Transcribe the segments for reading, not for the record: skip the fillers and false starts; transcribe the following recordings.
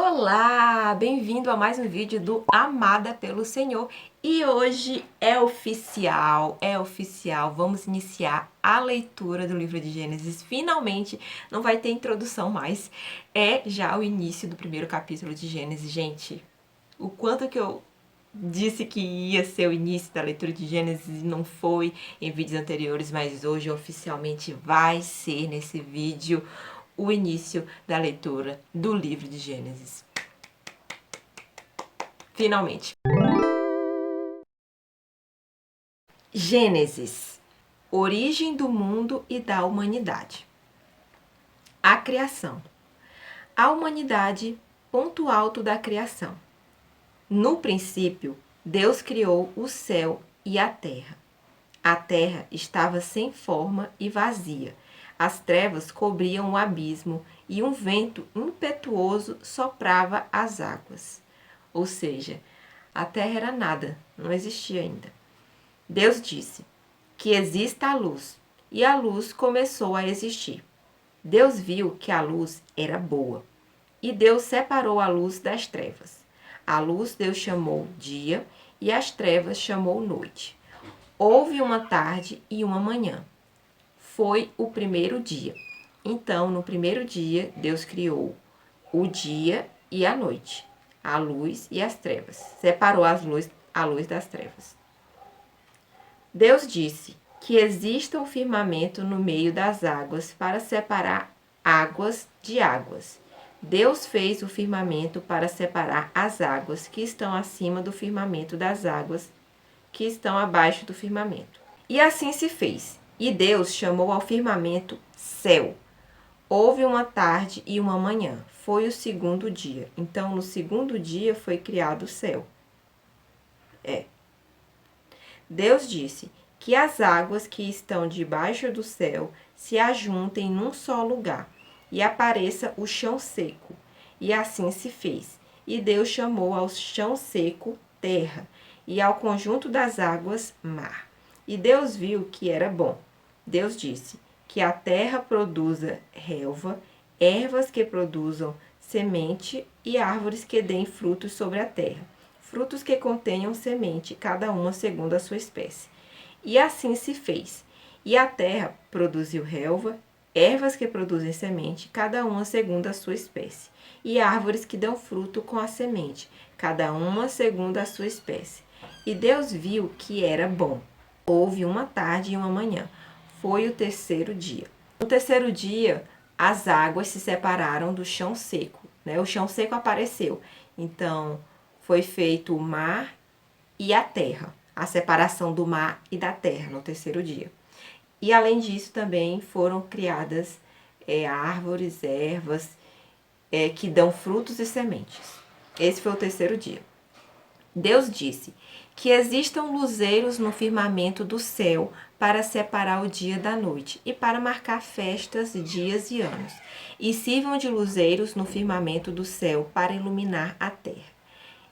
Olá, bem-vindo a mais um vídeo do Amada pelo Senhor. E hoje é oficial, vamos iniciar a leitura do livro de Gênesis. Finalmente, não vai ter introdução mais, é já o início do primeiro capítulo de Gênesis. Gente, o quanto que eu disse que ia ser o início da leitura de Gênesis e não foi em vídeos anteriores, mas hoje oficialmente vai ser nesse vídeo o início da leitura do livro de Gênesis. Finalmente. Gênesis, origem do mundo e da humanidade. A criação. A humanidade, ponto alto da criação. No princípio, Deus criou o céu e a terra. A terra estava sem forma e vazia. As trevas cobriam o abismo e um vento impetuoso soprava as águas. Ou seja, a terra era nada, não existia ainda. Deus disse que exista a luz, e a luz começou a existir. Deus viu que a luz era boa, e Deus separou a luz das trevas. A luz Deus chamou dia, e as trevas chamou noite. Houve uma tarde e uma manhã. Foi o primeiro dia. Então, no primeiro dia, Deus criou o dia e a noite, a luz e as trevas. Separou a luz das trevas. Deus disse que exista um firmamento no meio das águas para separar águas de águas. Deus fez o firmamento para separar as águas que estão acima do firmamento das águas que estão abaixo do firmamento. E assim se fez. E Deus chamou ao firmamento céu. Houve uma tarde e uma manhã. Foi o segundo dia. Então, no segundo dia foi criado o céu. Deus disse que as águas que estão debaixo do céu se ajuntem num só lugar e apareça o chão seco. E assim se fez. E Deus chamou ao chão seco terra e ao conjunto das águas mar. E Deus viu que era bom. Deus disse que a terra produza relva, ervas que produzam semente e árvores que deem frutos sobre a terra, frutos que contenham semente, cada uma segundo a sua espécie. E assim se fez. E a terra produziu relva, ervas que produzem semente, cada uma segundo a sua espécie, e árvores que dão fruto com a semente, cada uma segundo a sua espécie. E Deus viu que era bom. Houve uma tarde e uma manhã. Foi o terceiro dia. No terceiro dia, as águas se separaram do chão seco, né? O chão seco apareceu. Então, foi feito o mar e a terra, a separação do mar e da terra no terceiro dia. E além disso, também foram criadas árvores, ervas, que dão frutos e sementes. Esse foi o terceiro dia. Deus disse que existam luzeiros no firmamento do céu para separar o dia da noite e para marcar festas, dias e anos, e sirvam de luzeiros no firmamento do céu para iluminar a terra.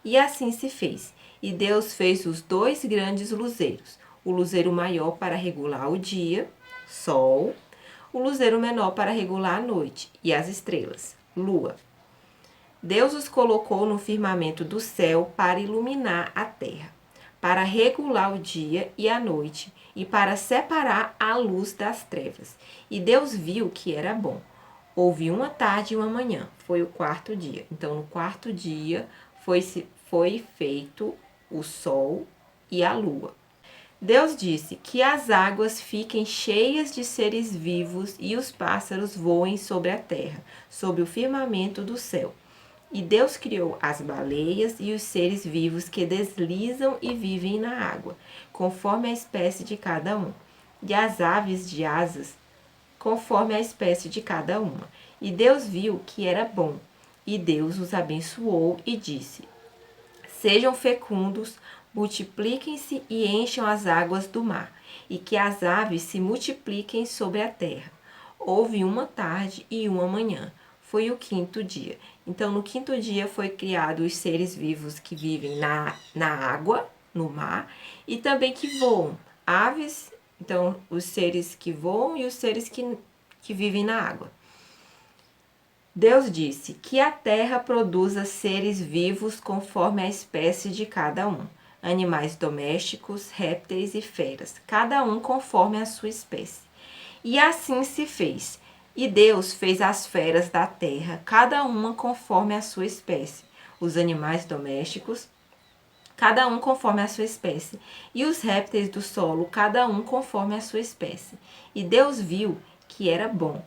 E assim se fez. E Deus fez os dois grandes luzeiros, o luzeiro maior para regular o dia, sol, o luzeiro menor para regular a noite, e as estrelas, lua. Deus os colocou no firmamento do céu para iluminar a terra, para regular o dia e a noite, e para separar a luz das trevas. E Deus viu que era bom. Houve uma tarde e uma manhã, foi o quarto dia. Então, no quarto dia foi feito o sol e a lua. Deus disse que as águas fiquem cheias de seres vivos e os pássaros voem sobre a terra, sobre o firmamento do céu. E Deus criou as baleias e os seres vivos que deslizam e vivem na água, conforme a espécie de cada um, e as aves de asas, conforme a espécie de cada uma. E Deus viu que era bom, e Deus os abençoou e disse: sejam fecundos, multipliquem-se e encham as águas do mar, e que as aves se multipliquem sobre a terra. Houve uma tarde e uma manhã. Foi o quinto dia. Então, no quinto dia foi criado os seres vivos que vivem na água, no mar, e também que voam. Aves, então, os seres que voam e os seres que vivem na água. Deus disse que a terra produza seres vivos conforme a espécie de cada um, animais domésticos, répteis e feras, cada um conforme a sua espécie. E assim se fez. E Deus fez as feras da terra, cada uma conforme a sua espécie, os animais domésticos, cada um conforme a sua espécie, e os répteis do solo, cada um conforme a sua espécie. E Deus viu que era bom.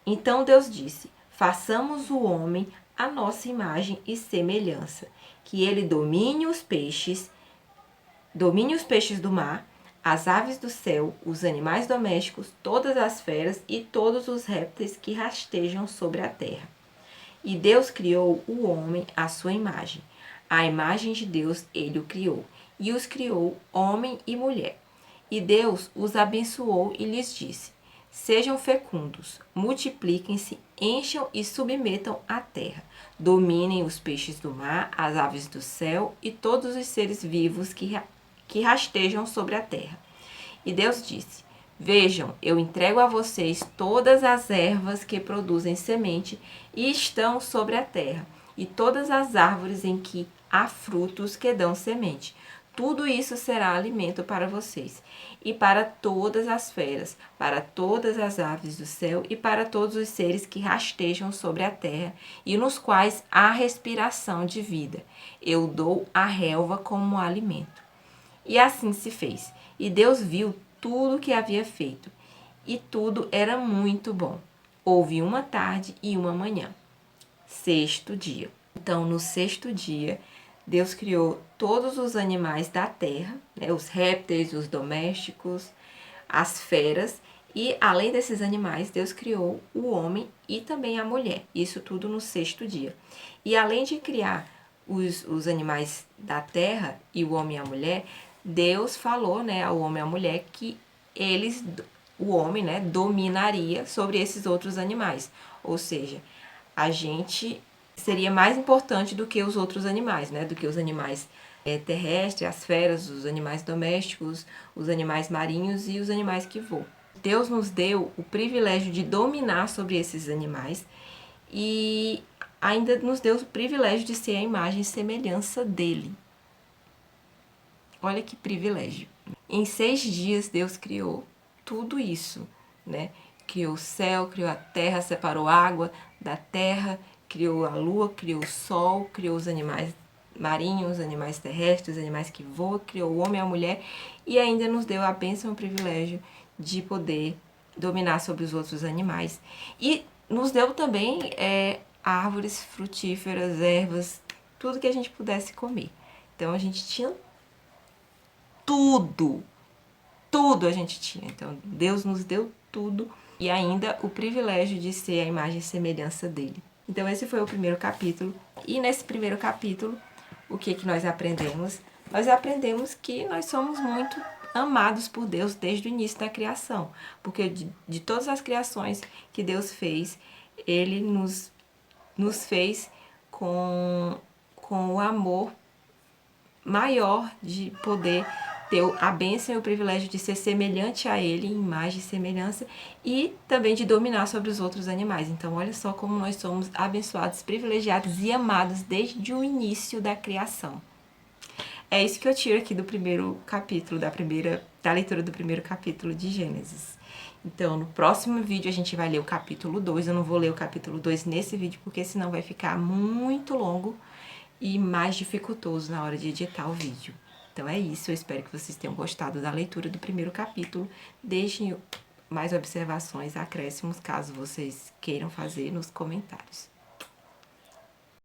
Então Deus disse: façamos o homem à nossa imagem e semelhança, que ele domine os peixes do mar, as aves do céu, os animais domésticos, todas as feras e todos os répteis que rastejam sobre a terra. E Deus criou o homem à sua imagem. A imagem de Deus ele o criou, e os criou homem e mulher. E Deus os abençoou e lhes disse: sejam fecundos, multipliquem-se, encham e submetam a terra. Dominem os peixes do mar, as aves do céu e todos os seres vivos que rastejam sobre a terra. E Deus disse: vejam, eu entrego a vocês todas as ervas que produzem semente e estão sobre a terra, e todas as árvores em que há frutos que dão semente. Tudo isso será alimento para vocês, e para todas as feras, para todas as aves do céu e para todos os seres que rastejam sobre a terra e nos quais há respiração de vida. Eu dou a relva como alimento. E assim se fez. E Deus viu tudo o que havia feito, e tudo era muito bom. Houve uma tarde e uma manhã. Sexto dia. Então, no sexto dia, Deus criou todos os animais da terra, né, os répteis, os domésticos, as feras, e além desses animais, Deus criou o homem e também a mulher. Isso tudo no sexto dia. E além de criar os animais da terra e o homem e a mulher, Deus falou, né, ao homem e à mulher que o homem, né, dominaria sobre esses outros animais. Ou seja, a gente seria mais importante do que os outros animais, né, do que os animais terrestres, as feras, os animais domésticos, os animais marinhos e os animais que voam. Deus nos deu o privilégio de dominar sobre esses animais e ainda nos deu o privilégio de ser a imagem e semelhança dele. Olha que privilégio. Em 6 dias Deus criou tudo isso, né? Criou o céu, criou a terra, separou a água da terra, criou a lua, criou o sol, criou os animais marinhos, animais terrestres, animais que voam, criou o homem e a mulher e ainda nos deu a bênção e o privilégio de poder dominar sobre os outros animais. E nos deu também árvores frutíferas, ervas, tudo que a gente pudesse comer. Então a gente tinha tudo a gente tinha. Então Deus nos deu tudo e ainda o privilégio de ser a imagem e semelhança dele. Então esse foi o primeiro capítulo. E nesse primeiro capítulo, o que nós aprendemos? Nós aprendemos que nós somos muito amados por Deus desde o início da criação. Porque de todas as criações que Deus fez, Ele nos fez com o amor maior de poder ter a bênção e o privilégio de ser semelhante a Ele, em imagem e semelhança, e também de dominar sobre os outros animais. Então, olha só como nós somos abençoados, privilegiados e amados desde o início da criação. É isso que eu tiro aqui do primeiro capítulo, da leitura do primeiro capítulo de Gênesis. Então, no próximo vídeo a gente vai ler o capítulo 2. Eu não vou ler o capítulo 2 nesse vídeo, porque senão vai ficar muito longo e mais dificultoso na hora de editar o vídeo. Então é isso, eu espero que vocês tenham gostado da leitura do primeiro capítulo. Deixem mais observações, acréscimos, caso vocês queiram fazer nos comentários.